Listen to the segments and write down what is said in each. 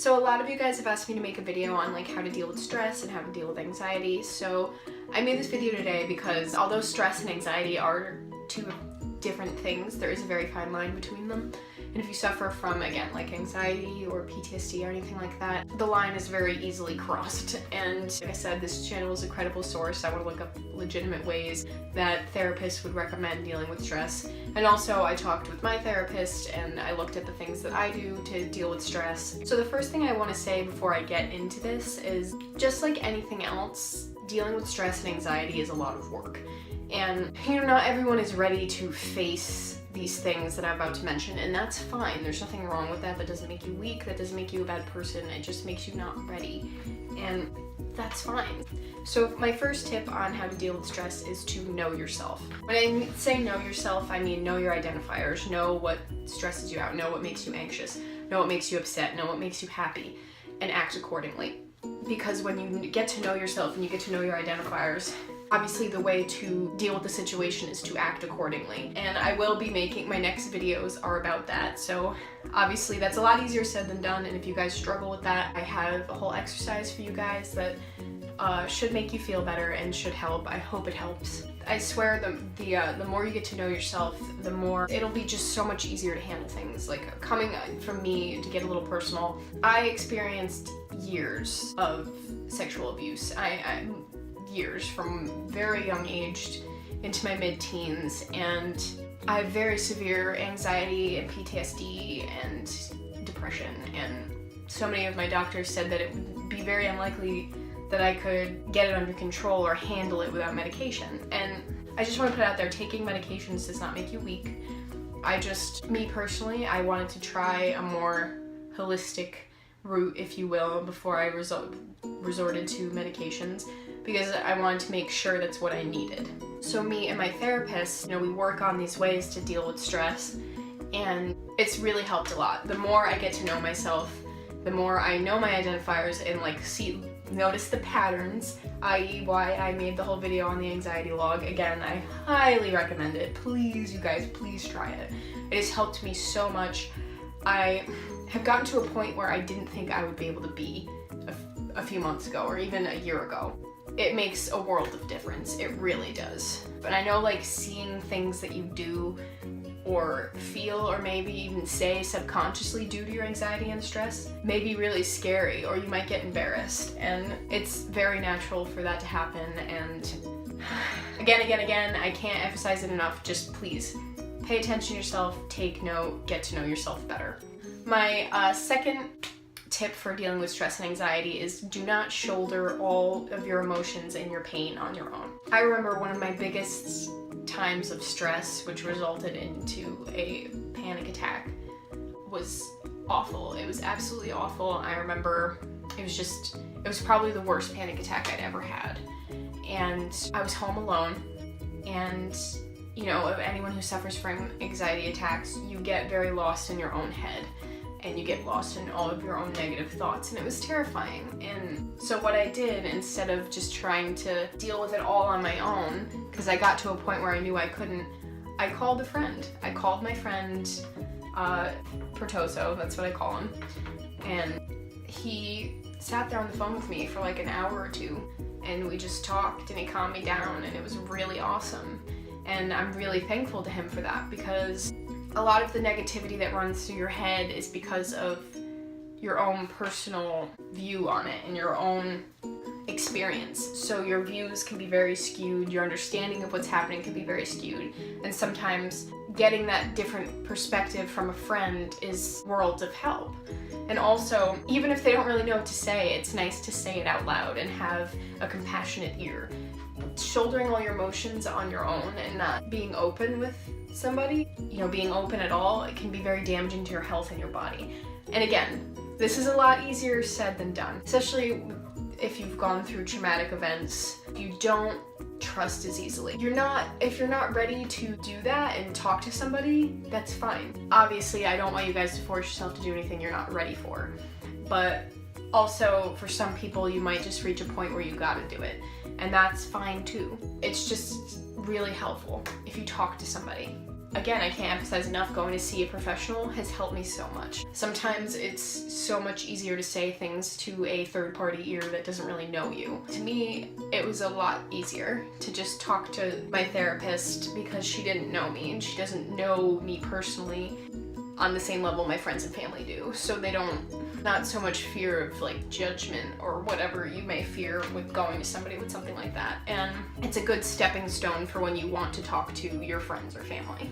So a lot of you guys have asked me to make a video on like how to deal with stress and how to deal with anxiety. So I made this video today because although stress and anxiety are two different things, there is a very fine line between them. And if you suffer from, again, like anxiety or PTSD or anything like that, the line is very easily crossed. And like I said, this channel is a credible source. I want to look up legitimate ways that therapists would recommend dealing with stress. And also I talked with my therapist and I looked at the things that I do to deal with stress. So the first thing I want to say before I get into this is, just like anything else, dealing with stress and anxiety is a lot of work. And, not everyone is ready to face these things that I'm about to mention, and that's fine. There's nothing wrong with that. That doesn't make you weak. That doesn't make you a bad person. It just makes you not ready, and that's fine. So my first tip on how to deal with stress is to know yourself. When I say know yourself, I mean know your identifiers, know what stresses you out, know what makes you anxious, know what makes you upset, know what makes you happy, and act accordingly. Because when you get to know yourself and you get to know your identifiers, obviously the way to deal with the situation is to act accordingly. And I will be making, my next videos are about that. So obviously that's a lot easier said than done. And if you guys struggle with that, I have a whole exercise for you guys that should make you feel better and should help. I hope it helps. I swear the more you get to know yourself, the more it'll be just so much easier to handle things. Like, coming from me, to get a little personal, I experienced years of sexual abuse. Years, from very young age into my mid-teens, and I have very severe anxiety and PTSD and depression, and so many of my doctors said that it would be very unlikely that I could get it under control or handle it without medication. And I just want to put out there, taking medications does not make you weak. Me personally, I wanted to try a more holistic route, if you will, before I resorted to medications, because I wanted to make sure that's what I needed. So me and my therapist, we work on these ways to deal with stress, and it's really helped a lot. The more I get to know myself, the more I know my identifiers and notice the patterns, i.e. why I made the whole video on the anxiety log. Again, I highly recommend it. Please, you guys, please try it. It has helped me so much. I have gotten to a point where I didn't think I would be able to be a few months ago or even a year ago. It makes a world of difference. It really does. But I know, seeing things that you do or feel or maybe even say subconsciously due to your anxiety and stress may be really scary, or you might get embarrassed, and it's very natural for that to happen. And again, I can't emphasize it enough. Just please pay attention to yourself, take note, get to know yourself better. My second tip for dealing with stress and anxiety is, do not shoulder all of your emotions and your pain on your own. I remember one of my biggest times of stress, which resulted into a panic attack, was awful. It was absolutely awful. I remember it was probably the worst panic attack I'd ever had. And I was home alone, and anyone who suffers from anxiety attacks, you get very lost in your own head. And you get lost in all of your own negative thoughts, and it was terrifying. And so what I did, instead of just trying to deal with it all on my own, because I got to a point where I knew I couldn't, I called a friend. I called my friend, Pertoso, that's what I call him, and he sat there on the phone with me for an hour or two, and we just talked, and he calmed me down, and it was really awesome. And I'm really thankful to him for that, because a lot of the negativity that runs through your head is because of your own personal view on it and your own experience. So your views can be very skewed, your understanding of what's happening can be very skewed, and sometimes getting that different perspective from a friend is worlds of help. And also, even if they don't really know what to say, it's nice to say it out loud and have a compassionate ear. Shouldering all your emotions on your own and not being open with somebody, being open at all, it can be very damaging to your health and your body. And again, this is a lot easier said than done, especially if you've gone through traumatic events. You don't trust as easily. If you're not ready to do that and talk to somebody, that's fine. Obviously, I don't want you guys to force yourself to do anything you're not ready for, but also for some people, you might just reach a point where you gotta do it, and that's fine too. It's just really helpful if you talk to somebody. again, I can't emphasize enough, going to see a professional has helped me so much. Sometimes it's so much easier to say things to a third-party ear that doesn't really know you. To me, it was a lot easier to just talk to my therapist because she didn't know me and she doesn't know me personally on the same level my friends and family do. So they don't, not so much fear of like judgment or whatever you may fear with going to somebody with something like that. And it's a good stepping stone for when you want to talk to your friends or family.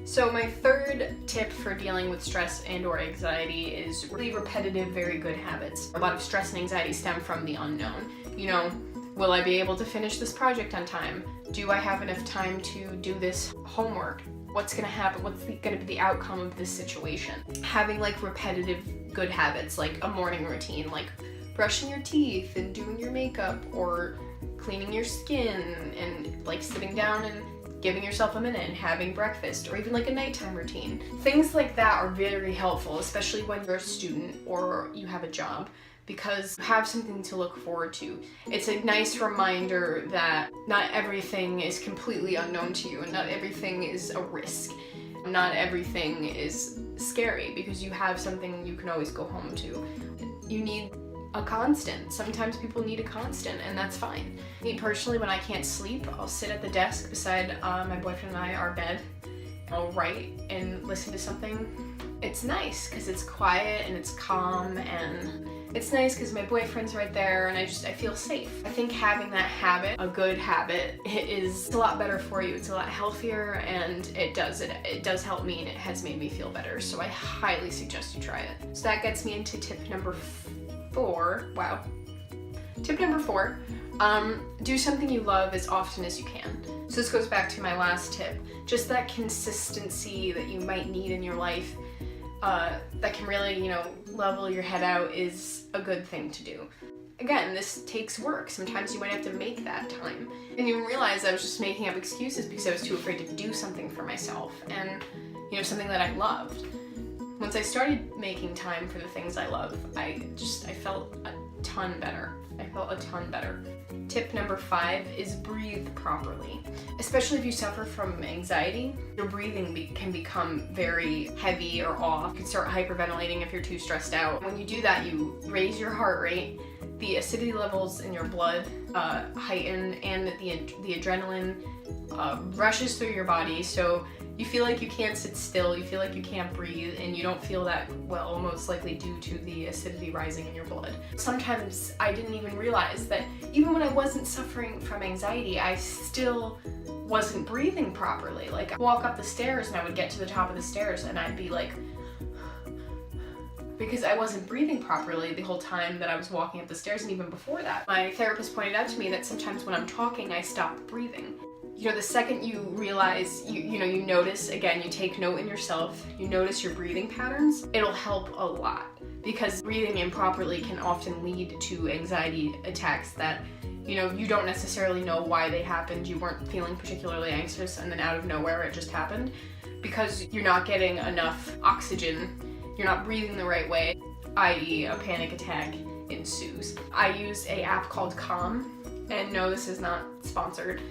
So my third tip for dealing with stress and or anxiety is really repetitive, very good habits. A lot of stress and anxiety stem from the unknown. You know, will I be able to finish this project on time? Do I have enough time to do this homework? What's gonna happen? What's gonna be the outcome of this situation? Having like repetitive good habits, like a morning routine, like brushing your teeth and doing your makeup, or cleaning your skin and like sitting down and giving yourself a minute and having breakfast, or even like a nighttime routine. Things like that are very helpful, especially when you're a student or you have a job, because you have something to look forward to. It's a nice reminder that not everything is completely unknown to you and not everything is a risk. Not everything is scary because you have something you can always go home to. You need a constant. Sometimes people need a constant, and that's fine. Me personally, when I can't sleep, I'll sit at the desk beside my boyfriend and I, our bed. I'll write and listen to something. It's nice because it's quiet and it's calm, and it's nice because my boyfriend's right there and I feel safe. I think having that habit, a good habit, is a lot better for you. It's a lot healthier, and it does help me, and it has made me feel better. So I highly suggest you try it. So that gets me into tip number 4. Wow. Tip number 4, do something you love as often as you can. So this goes back to my last tip, just that consistency that you might need in your life that can really, you know, level your head out is a good thing to do. Again, this takes work. Sometimes you might have to make that time. I didn't even realize I was just making up excuses because I was too afraid to do something for myself and, you know, something that I loved. Once I started making time for the things I love, I felt a ton better. Tip number 5 is breathe properly. Especially if you suffer from anxiety, your breathing can become very heavy or off. You can start hyperventilating if you're too stressed out. When you do that, you raise your heart rate, the acidity levels in your blood heighten, and the adrenaline rushes through your body, so you feel like you can't sit still, you feel like you can't breathe, and you don't feel that well, most likely due to the acidity rising in your blood. Sometimes I didn't even realize that even when I wasn't suffering from anxiety, I still wasn't breathing properly. Like, I'd walk up the stairs and I would get to the top of the stairs and I'd be like, because I wasn't breathing properly the whole time that I was walking up the stairs, and even before that. My therapist pointed out to me that sometimes when I'm talking, I stop breathing. You know, the second you realize, you notice, again, you take note in yourself, you notice your breathing patterns, it'll help a lot. Because breathing improperly can often lead to anxiety attacks that, you know, you don't necessarily know why they happened. You weren't feeling particularly anxious, and then out of nowhere it just happened. Because you're not getting enough oxygen, you're not breathing the right way, i.e. a panic attack ensues. I use an app called Calm, and no, this is not sponsored.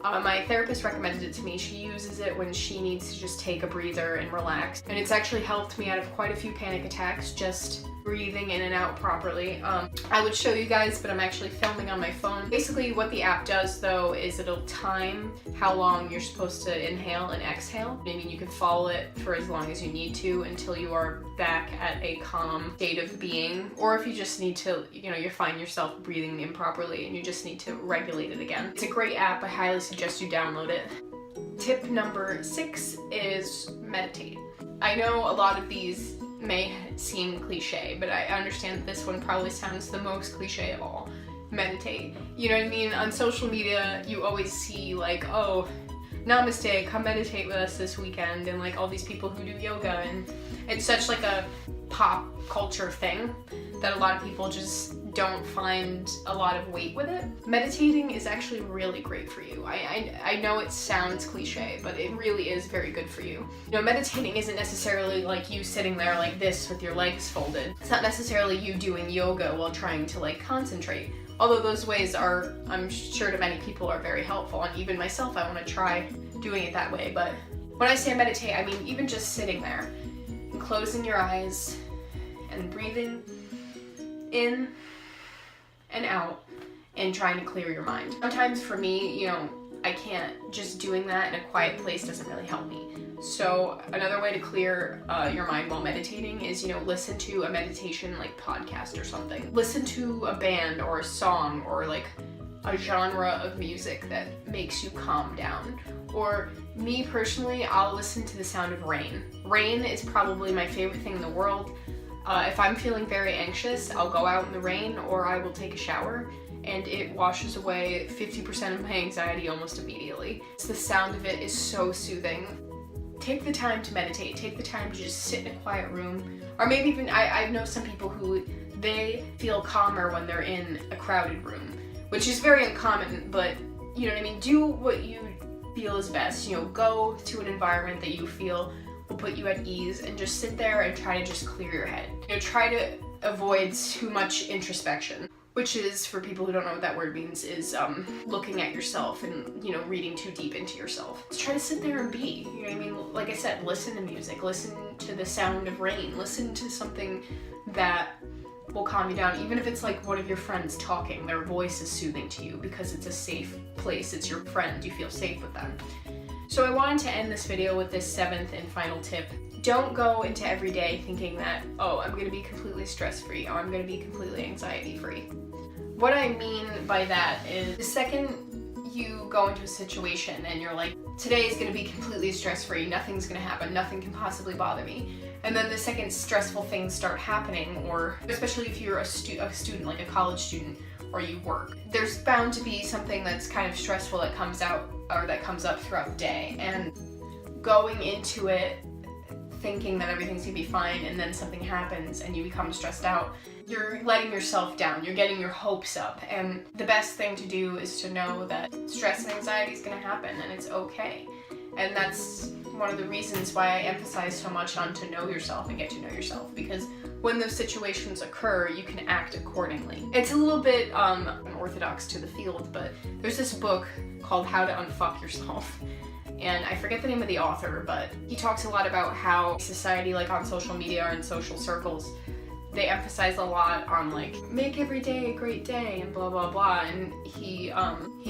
My therapist recommended it to me. She uses it when she needs to just take a breather and relax. And it's actually helped me out of quite a few panic attacks, just breathing in and out properly. I would show you guys, but I'm actually filming on my phone. Basically what the app does though is it'll time how long you're supposed to inhale and exhale. I mean, you can follow it for as long as you need to until you are back at a calm state of being. Or if you just need to, you know, you find yourself breathing improperly and you just need to regulate it again. It's a great app. I highly suggest you download it. Tip number 6 is meditate. I know a lot of these may seem cliche, but I understand that this one probably sounds the most cliche of all. Meditate. You know what I mean? On social media, you always see like, oh, namaste, come meditate with us this weekend, and like all these people who do yoga, and it's such like a pop culture thing that a lot of people just don't find a lot of weight with it. Meditating is actually really great for you. I know it sounds cliche, but it really is very good for you. You know, meditating isn't necessarily like you sitting there like this with your legs folded. It's not necessarily you doing yoga while trying to like concentrate. Although those ways are, I'm sure to many people, are very helpful, and even myself, I want to try doing it that way, but When I say meditate, I mean even just sitting there and closing your eyes and breathing in and out and trying to clear your mind. Sometimes for me, you know, I can't, just doing that in a quiet place doesn't really help me. So another way to clear your mind while meditating is, you know, listen to a meditation like podcast or something. Listen to a band or a song or like a genre of music that makes you calm down. Or me personally, I'll listen to the sound of rain. Rain is probably my favorite thing in the world. If I'm feeling very anxious, I'll go out in the rain or I will take a shower, and it washes away 50% of my anxiety almost immediately. The sound of it is so soothing. Take the time to meditate. Take the time to just sit in a quiet room. Or maybe even, I know some people who, they feel calmer when they're in a crowded room, which is very uncommon, but you know what I mean? Do what you feel is best. You know, go to an environment that you feel will put you at ease and just sit there and try to just clear your head. You know, try to avoid too much introspection, which is, for people who don't know what that word means, is looking at yourself and, you know, reading too deep into yourself. Just try to sit there and be, you know what I mean? Like I said, listen to music, listen to the sound of rain, listen to something that will calm you down, even if it's like one of your friends talking. Their voice is soothing to you because it's a safe place, it's your friend, you feel safe with them. So I wanted to end this video with this 7th and final tip. Don't go into every day thinking that, oh, I'm gonna be completely stress-free, or I'm gonna be completely anxiety-free. What I mean by that is, the second you go into a situation and you're like, today is gonna be completely stress-free, nothing's gonna happen, nothing can possibly bother me, and then the second stressful things start happening, or especially if you're a student, like a college student, or you work, there's bound to be something that's kind of stressful that comes out, or that comes up throughout the day, and going into it thinking that everything's gonna be fine and then something happens and you become stressed out, you're letting yourself down, you're getting your hopes up. And the best thing to do is to know that stress and anxiety is gonna happen and it's okay. And that's one of the reasons why I emphasize so much on to know yourself and get to know yourself, because when those situations occur, you can act accordingly. It's a little bit unorthodox to the field, but there's this book called How to Unfuck Yourself. And I forget the name of the author, but he talks a lot about how society, like on social media or in social circles, they emphasize a lot on like, make every day a great day and blah blah blah. And he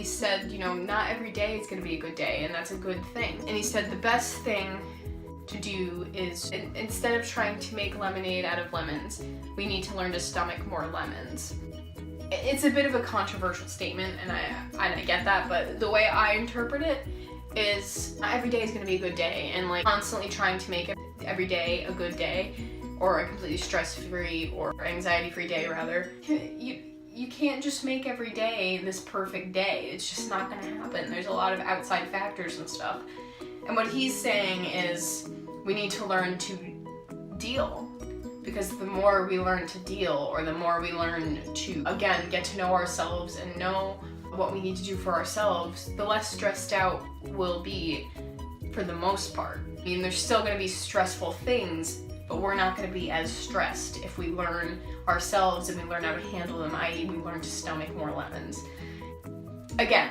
said, you know, not every day is gonna be a good day, and that's a good thing. And he said the best thing to do is, instead of trying to make lemonade out of lemons, we need to learn to stomach more lemons. It's a bit of a controversial statement, and I get that, but the way I interpret it is, not every day is gonna be a good day, and like constantly trying to make every day a good day, or a completely stress-free or anxiety-free day rather. You can't just make every day this perfect day. It's just not gonna happen. There's a lot of outside factors and stuff. And what he's saying is, we need to learn to deal. Because the more we learn to deal, or the more we learn to, again, get to know ourselves and know what we need to do for ourselves, the less stressed out we'll be for the most part. I mean, there's still gonna be stressful things, but we're not gonna be as stressed if we learn ourselves and we learn how to handle them, i.e. we learn to stomach more lemons. Again,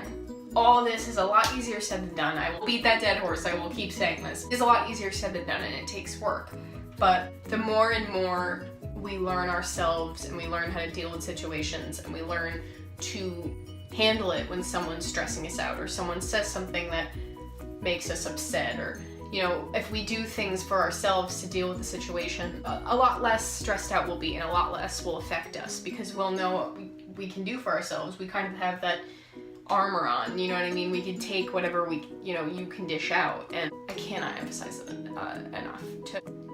all this is a lot easier said than done. I will beat that dead horse, I will keep saying this. It's a lot easier said than done, and it takes work. But the more and more we learn ourselves and we learn how to deal with situations and we learn to handle it when someone's stressing us out or someone says something that makes us upset, or, you know, if we do things for ourselves to deal with the situation, a lot less stressed out we'll be and a lot less will affect us, because we'll know what we can do for ourselves. We kind of have that armor on, you know what I mean? We can take whatever you can dish out, and I cannot emphasize it enough.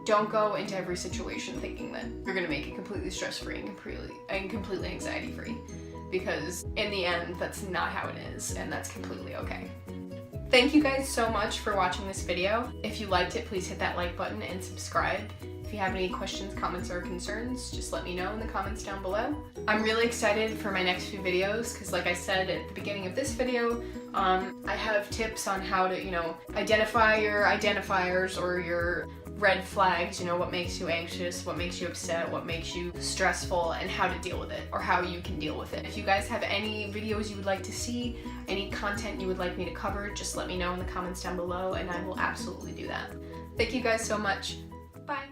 Don't go into every situation thinking that you're gonna make it completely stress-free and completely anxiety-free, because in the end, that's not how it is, and that's completely okay. Thank you guys so much for watching this video. If you liked it, please hit that like button and subscribe. If you have any questions, comments, or concerns, just let me know in the comments down below. I'm really excited for my next few videos, because like I said at the beginning of this video, I have tips on how to, identify your identifiers or your red flags, you know, what makes you anxious, what makes you upset, what makes you stressful, and how to deal with it, or how you can deal with it. If you guys have any videos you would like to see, any content you would like me to cover, just let me know in the comments down below and I will absolutely do that. Thank you guys so much. Bye.